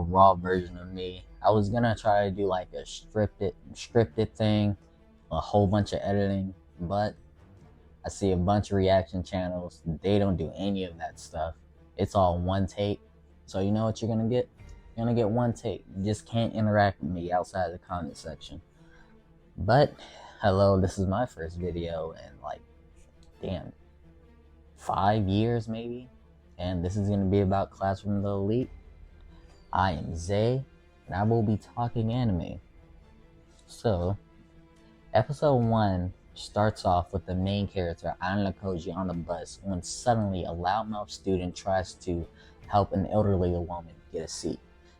raw version of me. I was gonna try to do like a scripted thing, a whole bunch of editing, but I see a bunch of reaction channels. They don't do any of that stuff. It's all one take. So you know what you're gonna get? You're gonna get one take. You just can't interact with me outside the comment section. But hello, this is my first video in like, damn, 5 years maybe. And this is gonna be about Classroom of the Elite. I am Zay, and I will be talking anime. So, episode 1 starts off with the main character, Anna Koji, on the bus when suddenly a loudmouth student tries to help an elderly woman get a seat.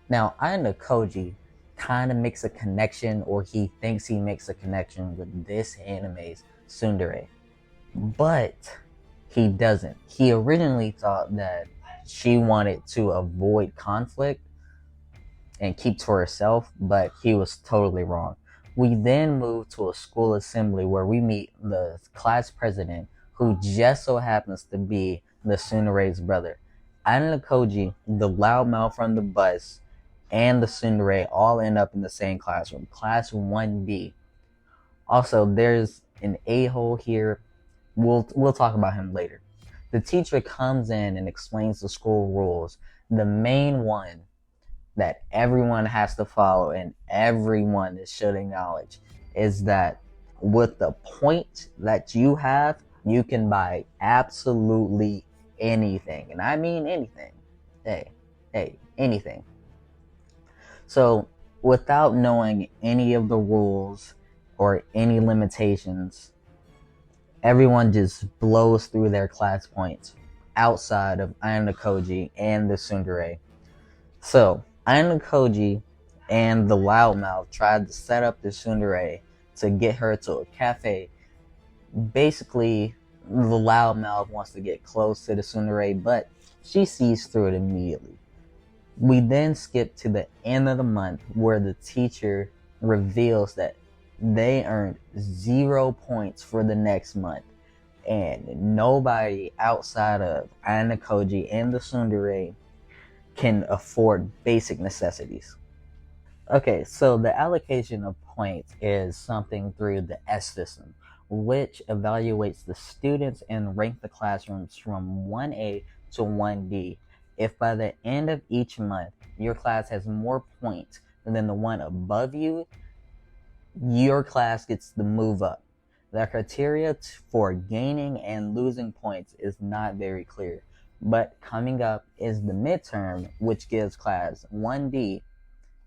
Now, Anna Koji kind of makes a connection, or he thinks he makes a connection with this anime's tsundere, but he doesn't. He originally thought that she wanted to avoid conflict and keep to herself, but he was totally wrong. We then move to a school assembly where we meet the class president, who just so happens to be the tsundere's brother. Anna Koji, the loudmouth from the bus, and the tsundere all end up in the same classroom, class 1B. Also, there's an a-hole here. We'll talk about him later. The teacher comes in and explains the school rules. The main one that everyone has to follow and everyone should acknowledge is that with the point that you have, you can buy absolutely anything. And I mean anything. Hey, anything. So without knowing any of the rules or any limitations, everyone just blows through their class points outside of Anna Koji and the tsundere. So Anna Koji and the loudmouth tried to set up the tsundere to get her to a cafe. Basically, the loudmouth wants to get close to the tsundere, but she sees through it immediately. We then skip to the end of the month where the teacher reveals that they earned 0 points for the next month, and nobody outside of Anna Koji and the tsundere can afford basic necessities. Okay, so the allocation of points is something through the S system, which evaluates the students and rank the classrooms from 1A to 1D. If by the end of each month your class has more points than the one above you, your class gets the move up. The criteria for gaining and losing points is not very clear, but coming up is the midterm, which gives class 1B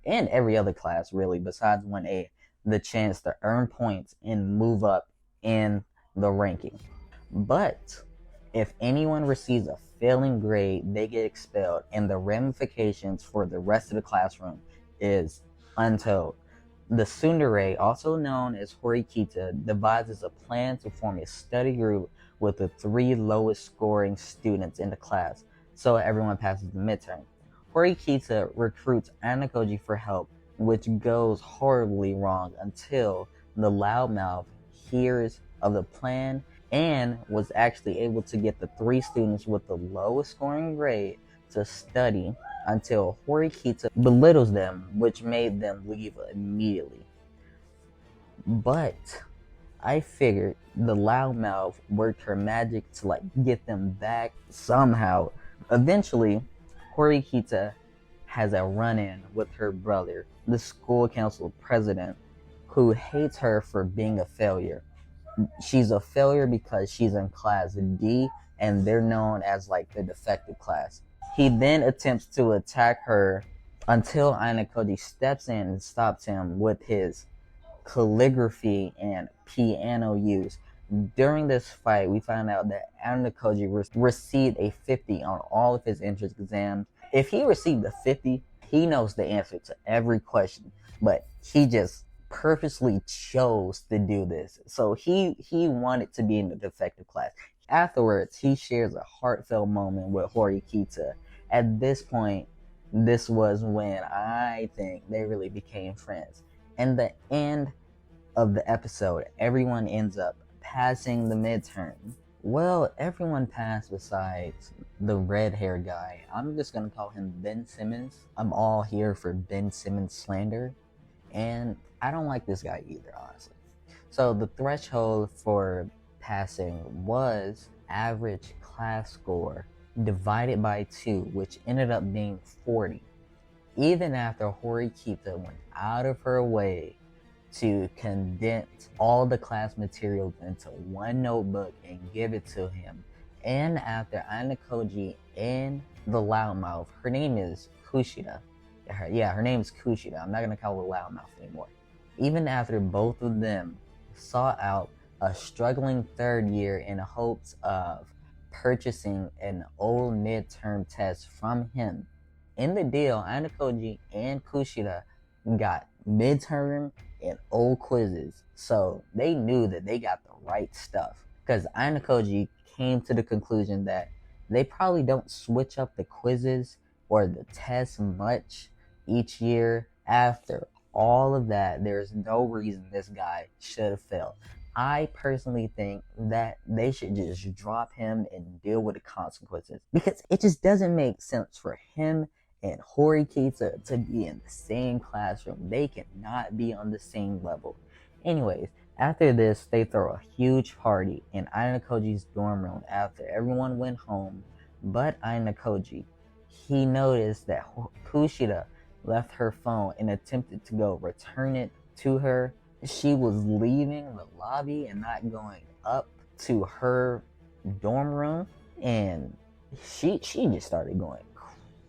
and every other class really besides 1A the chance to earn points and move up in the ranking. But if anyone receives a failing grade, they get expelled, and the ramifications for the rest of the classroom is untold. The tsundere, also known as Horikita, devises a plan to form a study group with the 3 lowest scoring students in the class, so everyone passes the midterm. Horikita recruits Anna Koji for help, which goes horribly wrong until the loudmouth hears of the plan and was actually able to get the 3 students with the lowest scoring grade to study until Horikita belittles them, which made them leave immediately. But I figured the loudmouth worked her magic to get them back somehow. Eventually, Horikita has a run-in with her brother, the school council president, who hates her for being a failure. She's a failure because she's in class D, and they're known as the defective class. He then attempts to attack her until Anna Koji steps in and stops him with his calligraphy and piano use. During this fight, we find out that Anna Koji received a 50 on all of his entrance exams. If he received a 50, he knows the answer to every question, but he just purposely chose to do this. So he wanted to be in the defective class. Afterwards, he shares a heartfelt moment with Horikita. At this point, this was when I think they really became friends. And the end of the episode, everyone ends up passing the midterm, Well, everyone passed besides the red hair guy. I'm just gonna call him Ben Simmons. I'm all here for Ben Simmons slander, and I don't like this guy either, honestly. So the threshold for passing was average class score divided by 2, which ended up being 40. Even after Horikita went out of her way to condense all the class materials into one notebook and give it to him, and after Ayanokoji and the loudmouth, her name is Kushida. Her name is Kushida. I'm not gonna call her loudmouth anymore. Even after both of them sought out a struggling third year in hopes of purchasing an old midterm test from him, in the deal, Ayanokoji and Kushida got midterm and old quizzes, so they knew that they got the right stuff. Because Ayanokoji came to the conclusion that they probably don't switch up the quizzes or the tests much each year. After all of that, there's no reason this guy should have failed. I personally think that they should just drop him and deal with the consequences, because it just doesn't make sense for him and Horikita to be in the same classroom. They cannot be on the same level. Anyways, after this, they throw a huge party in Ayanokoji's dorm room after everyone went home but Ayanokoji. He noticed that Kushida left her phone and attempted to go return it to her. She was leaving the lobby and not going up to her dorm room, and she just started going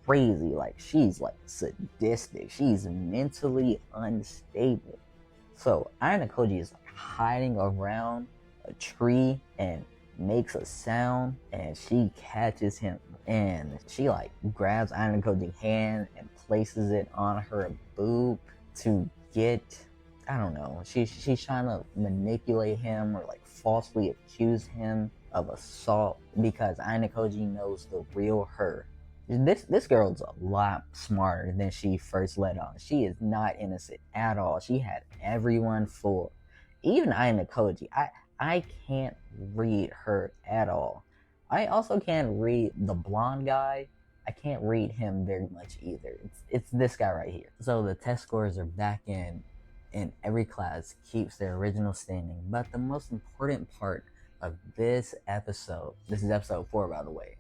crazy. Like, she's like sadistic. She's mentally unstable. So Ayanokoji is like hiding around a tree and makes a sound, and she catches him, and she like grabs Ayanokoji's hand and places it on her boob to get, I don't know, she's trying to manipulate him or like falsely accuse him of assault, because Ayanokoji knows the real her. This girl's a lot smarter than she first let on. She is not innocent at all. She had everyone fooled. Even Ayanokoji, I can't read her at all. I also can't read the blonde guy. I can't read him very much either. It's this guy right here. So the test scores are back in, and every class keeps their original standing. But the most important part of this episode, this is episode 4 by the way,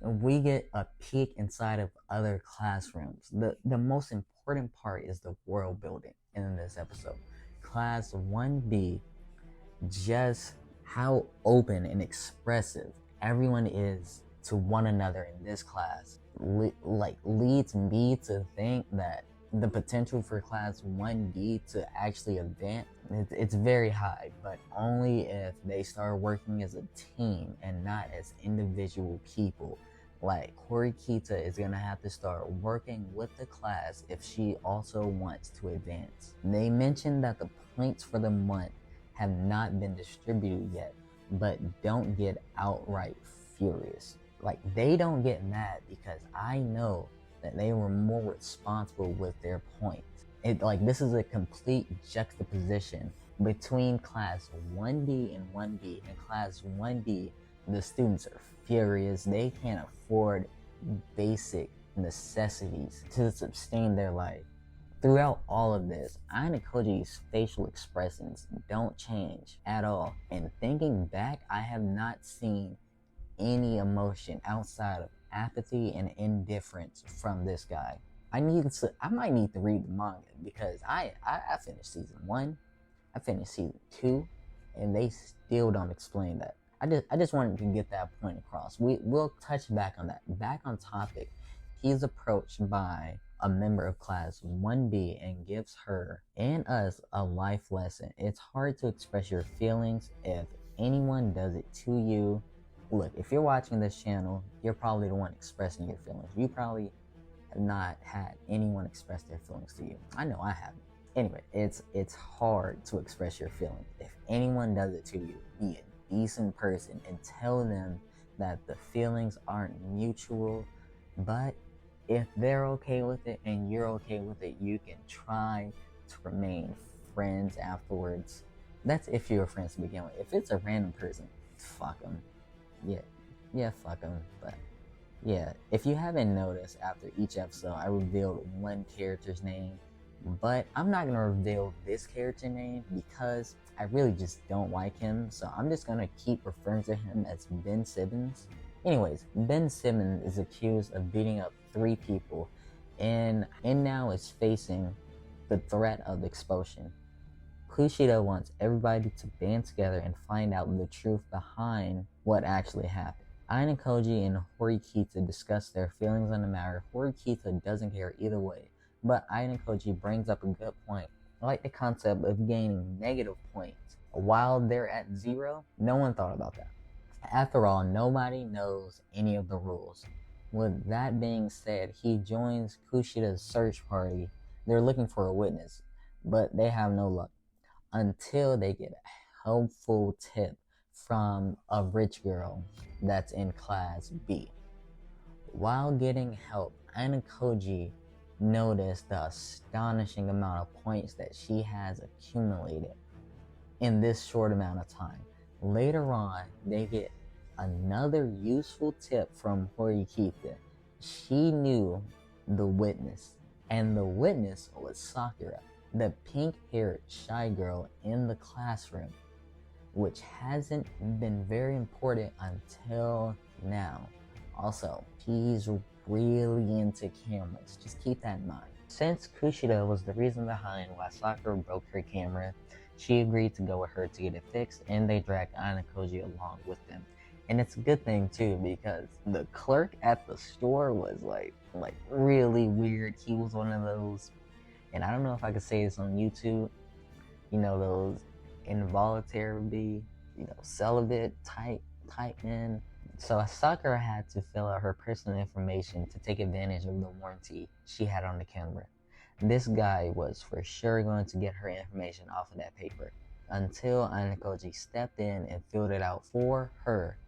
we get a peek inside of other classrooms. The most important part is the world building in this episode. Class 1B, just how open and expressive everyone is to one another in this class leads me to think that the potential for class 1B to actually advance, it's very high, but only if they start working as a team and not as individual people. Like, Horikita is gonna have to start working with the class if she also wants to advance. They mentioned that the points for the month have not been distributed yet, but don't get outright furious. Like, they don't get mad, because I know that they were more responsible with their points. This is a complete juxtaposition between class 1B and 1B. In class 1B, the students are furious. They can't afford basic necessities to sustain their life. Throughout all of this, Ayanokoji's facial expressions don't change at all. And thinking back, I have not seen any emotion outside of apathy and indifference from this guy. I might need to read the manga, because I finished season 1, I finished season 2, and they still don't explain that. I just wanted to get that point across. We'll touch back on that. Back on topic, he's approached by a member of class 1B and gives her and us a life lesson. It's hard to express your feelings if anyone does it to you. Look, if you're watching this channel, you're probably the one expressing your feelings. You probably have not had anyone express their feelings to you. I know I haven't. Anyway, it's hard to express your feelings. If anyone does it to you, be a decent person and tell them that the feelings aren't mutual. But if they're okay with it and you're okay with it, you can try to remain friends afterwards. That's if you're friends to begin with. If it's a random person, fuck them. yeah, yeah, fuck them. But yeah, if you haven't noticed, after each episode, I revealed one character's name, but I'm not gonna reveal this character name because I really just don't like him. So I'm just gonna keep referring to him as Ben Simmons. Anyways, Ben Simmons is accused of beating up 3 people, and now is facing the threat of expulsion. Kushida wants everybody to band together and find out the truth behind what actually happened. Aina Koji and Horikita discuss their feelings on the matter. Horikita doesn't care either way, but Aina Koji brings up a good point. I like the concept of gaining negative points while they're at 0. No one thought about that. After all, nobody knows any of the rules. With that being said, he joins Kushida's search party. They're looking for a witness, but they have no luck until they get a helpful tip from a rich girl that's in class B. While getting help, Aina Koji noticed the astonishing amount of points that she has accumulated in this short amount of time. Later on, they get another useful tip from Horikita. She knew the witness, and the witness was Sakura, the pink-haired shy girl in the classroom, which hasn't been very important until now. Also, she's really into cameras. Just keep that in mind. Since Kushida was the reason behind why Sakura broke her camera, she agreed to go with her to get it fixed, and they dragged Aina Koji along with them. And it's a good thing too, because the clerk at the store was like really weird. He was one of those, and I don't know if I could say this on YouTube, those involuntary, celibate type men. So Sakura had to fill out her personal information to take advantage of the warranty she had on the camera. This guy was for sure going to get her information off of that paper until Aina Koji stepped in and filled it out for her.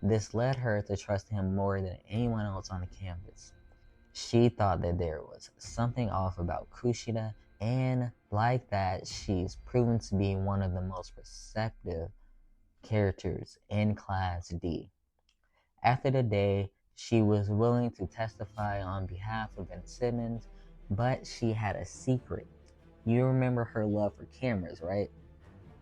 This led her to trust him more than anyone else on the campus. She thought that there was something off about Kushida, and like that, she's proven to be one of the most receptive characters in Class D. After the day, she was willing to testify on behalf of Ben Simmons, but she had a secret. You remember her love for cameras, right?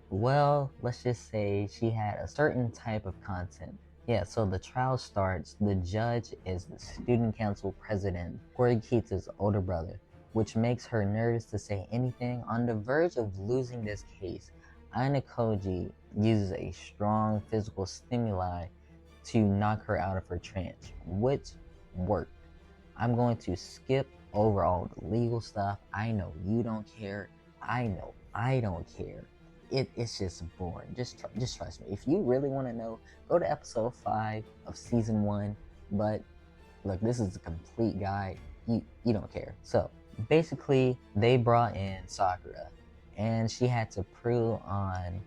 Well, let's just say she had a certain type of content. Yeah, so the trial starts. The judge is the student council president, Horikita's older brother, which makes her nervous to say anything. On the verge of losing this case, Aina Koji uses a strong physical stimuli to knock her out of her trance, which worked. I'm going to skip over all the legal stuff. I know you don't care. I know I don't care. It's just boring. Just trust me. If you really want to know, go to episode 5 of season 1. But look, this is a complete guide. You don't care. So basically, they brought in Sakura, and she had to prove on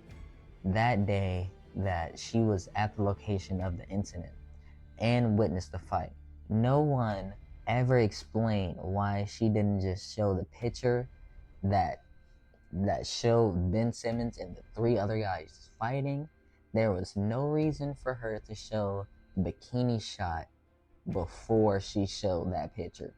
that day that she was at the location of the incident and witnessed the fight. No one ever explained why she didn't just show the picture that showed Ben Simmons and the 3 other guys fighting. There was no reason for her to show the bikini shot before she showed that picture.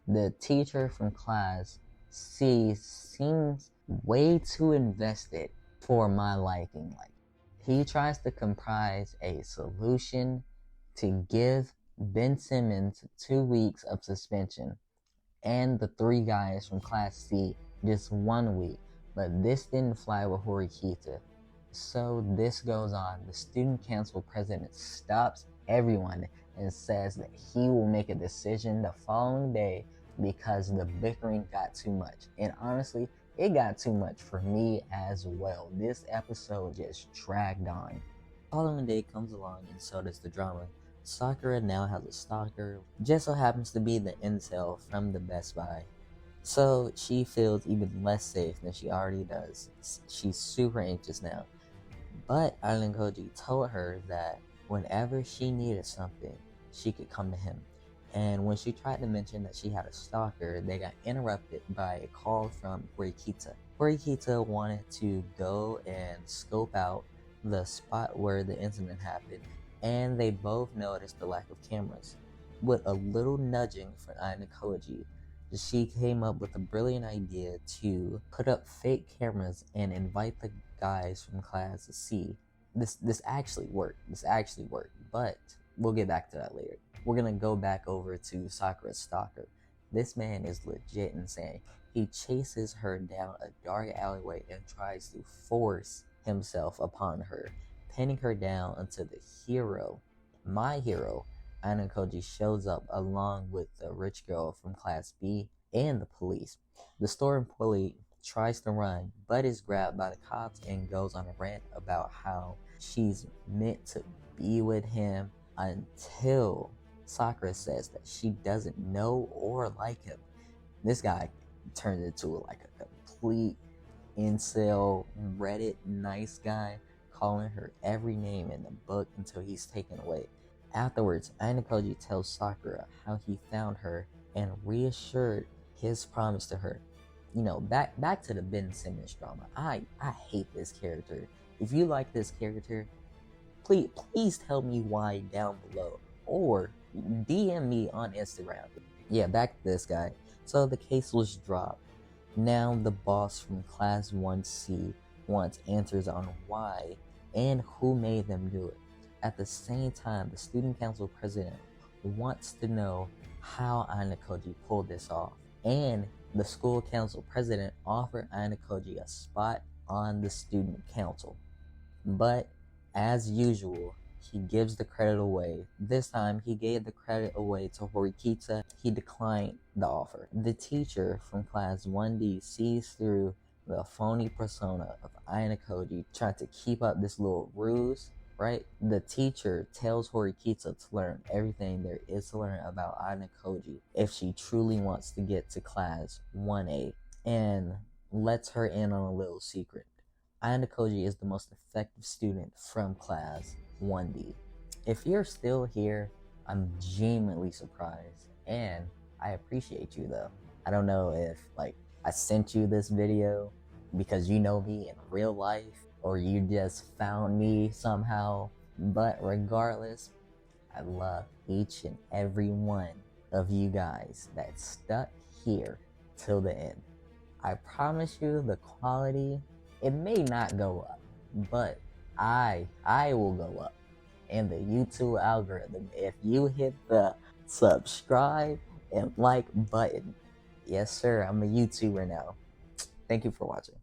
The teacher from class C seems way too invested for my liking. Like, he tries to comprise a solution to give Ben Simmons 2 weeks of suspension and the 3 guys from class C just 1 week, but this didn't fly with Horikita. So this goes on. The student council president stops everyone and says that he will make a decision the following day because the bickering got too much. And honestly, it got too much for me as well. This episode just dragged on. Following day comes along, and so does the drama. Sakura now has a stalker, just so happens to be the incel from the Best Buy. So she feels even less safe than she already does. She's super anxious now. But Aina Koji told her that whenever she needed something, she could come to him. And when she tried to mention that she had a stalker, they got interrupted by a call from Horikita. Horikita wanted to go and scope out the spot where the incident happened, and they both noticed the lack of cameras. With a little nudging from Ayano Koji, she came up with a brilliant idea to put up fake cameras and invite the guys from class to see. This actually worked. But we'll get back to that later. We're gonna go back over to Sakura's stalker. This man is legit insane. He chases her down a dark alleyway and tries to force himself upon her, pinning her down until the hero, my hero, Ayano Koji, shows up along with the rich girl from Class B and the police. The store employee tries to run, but is grabbed by the cops and goes on a rant about how she's meant to be with him until Sakura says that she doesn't know or like him. This guy turns into like a complete incel Reddit nice guy, calling her every name in the book until he's taken away. Afterwards, Ayano Koji tells Sakura how he found her and reassured his promise to her. You know, back to the Ben Simmons drama. I hate this character. If you like this character, please tell me why down below, or DM me on Instagram. Yeah, back to this guy. So the case was dropped. Now the boss from Class 1C wants answers on why and who made them do it. At the same time, the student council president wants to know how Ayano Koji pulled this off. And the school council president offered Ayano Koji a spot on the student council. But as usual, he gives the credit away. This time, he gave the credit away to Horikita. He declined the offer. The teacher from Class 1D sees through the phony persona of Ayano Koji, trying to keep up this little ruse, right? The teacher tells Horikita to learn everything there is to learn about Ayano Koji if she truly wants to get to Class 1A, and lets her in on a little secret. Ayano Koji is the most effective student from Class 1D. If you're still here, I'm genuinely surprised, and I appreciate you though. I don't know if I sent you this video because you know me in real life, or you just found me somehow, but regardless, I love each and every one of you guys that stuck here till the end. I promise you the quality, it may not go up, but I will go up. And the YouTube algorithm, if you hit the subscribe and like button, yes sir, I'm a YouTuber now. Thank you for watching.